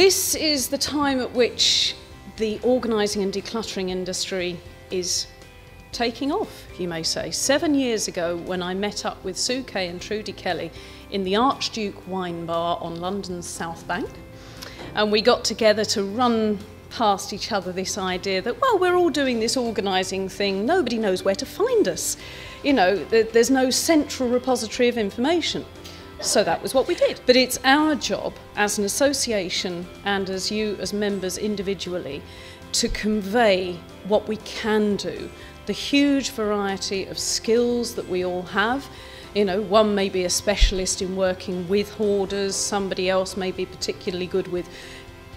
This is the time at which the organising and decluttering industry is taking off, you may say. 7 years ago, when I met up with Sue Kay and Trudy Kelly in the Archduke Wine Bar on London's South Bank, and we got together to run past each other this idea that, well, we're all doing this organising thing, nobody knows where to find us. You know, there's no central repository of information. So that was what we did. But it's our job as an association and as you as members individually to convey what we can do, the huge variety of skills that we all have. You know, one may be a specialist in working with hoarders, somebody else may be particularly good with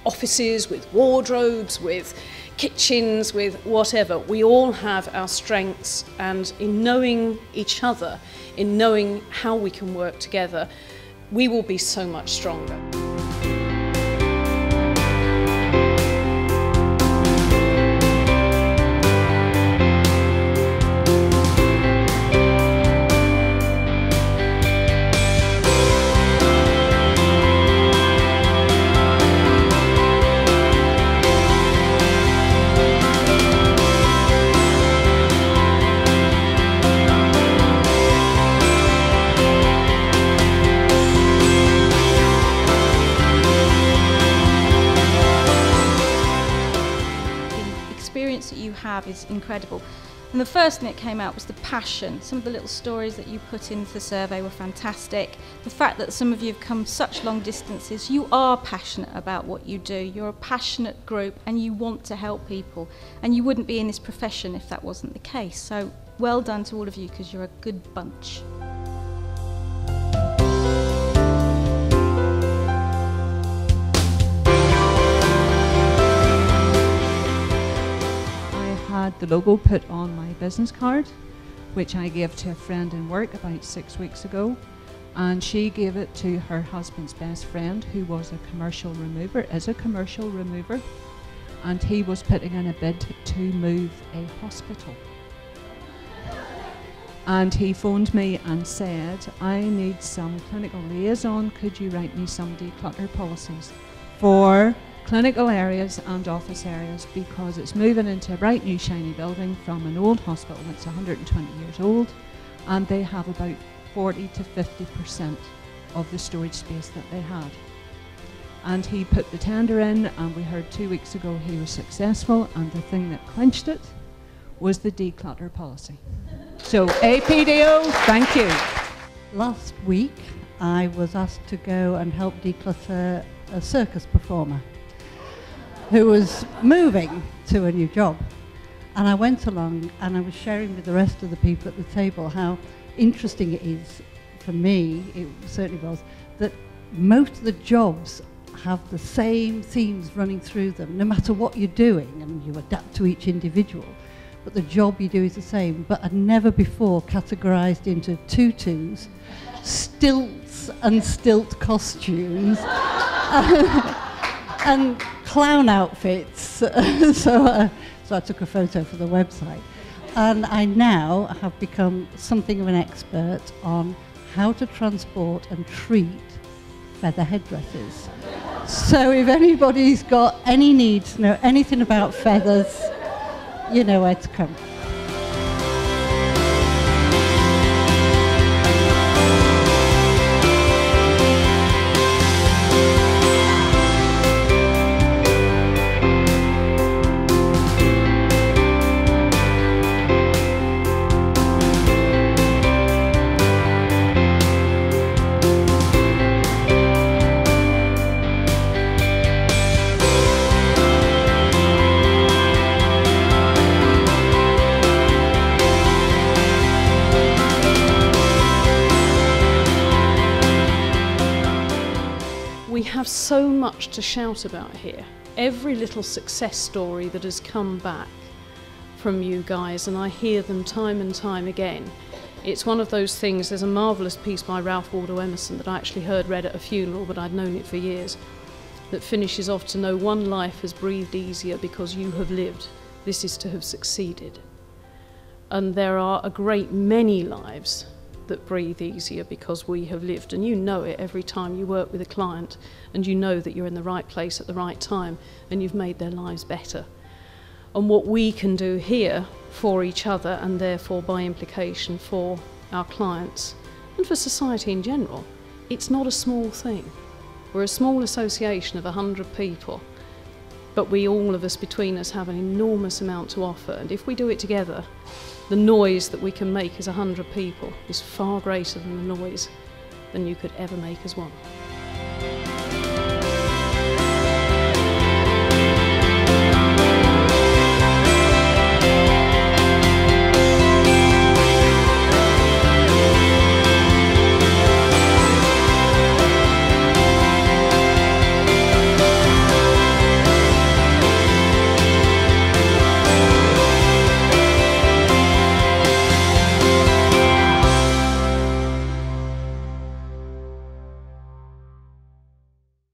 offices, with wardrobes, with kitchens, with whatever. We all have our strengths, and in knowing each other, in knowing how we can work together, we will be so much stronger. That you have is incredible, and the first thing that came out was the passion. Some of the little stories that you put into the survey were fantastic. The fact that some of you have come such long distances, you are passionate about what you do, you're a passionate group and you want to help people, and you wouldn't be in this profession if that wasn't the case. So well done to all of you, because you're a good bunch. The logo put on my business card, which I gave to a friend in work about 6 weeks ago, and she gave it to her husband's best friend, who was a commercial remover, and he was putting in a bid to move a hospital. And he phoned me and said, I need some clinical liaison, could you write me some declutter policies for clinical areas and office areas, because it's moving into a bright new shiny building from an old hospital that's 120 years old, and they have about 40 to 50% of the storage space that they had. And he put the tender in, and we heard 2 weeks ago he was successful, and the thing that clinched it was the declutter policy. So APDO, thank you. Last week I was asked to go and help declutter a circus performer who was moving to a new job. And I went along and I was sharing with the rest of the people at the table how interesting it is, for me, it certainly was, that most of the jobs have the same themes running through them, no matter what you're doing, and you adapt to each individual, but the job you do is the same. But I'd never before categorised into tutus, stilts and stilt costumes, and clown outfits. So I took a photo for the website, and I now have become something of an expert on how to transport and treat feather headdresses. So if anybody's got any need to know anything about feathers, you know where to come. We have so much to shout about here. Every little success story that has come back from you guys, and I hear them time and time again. It's one of those things. There's a marvellous piece by Ralph Waldo Emerson that I actually heard read at a funeral, but I'd known it for years, that finishes off, to know one life has breathed easier because you have lived. This is to have succeeded. And there are a great many lives that breathe easier because we have lived, and you know it every time you work with a client, and you know that you're in the right place at the right time and you've made their lives better. And what we can do here for each other, and therefore by implication for our clients and for society in general, it's not a small thing. We're a small association of 100 people, but we, all of us between us, have an enormous amount to offer, and if we do it together, the noise that we can make as 100 people is far greater than the noise than you could ever make as one.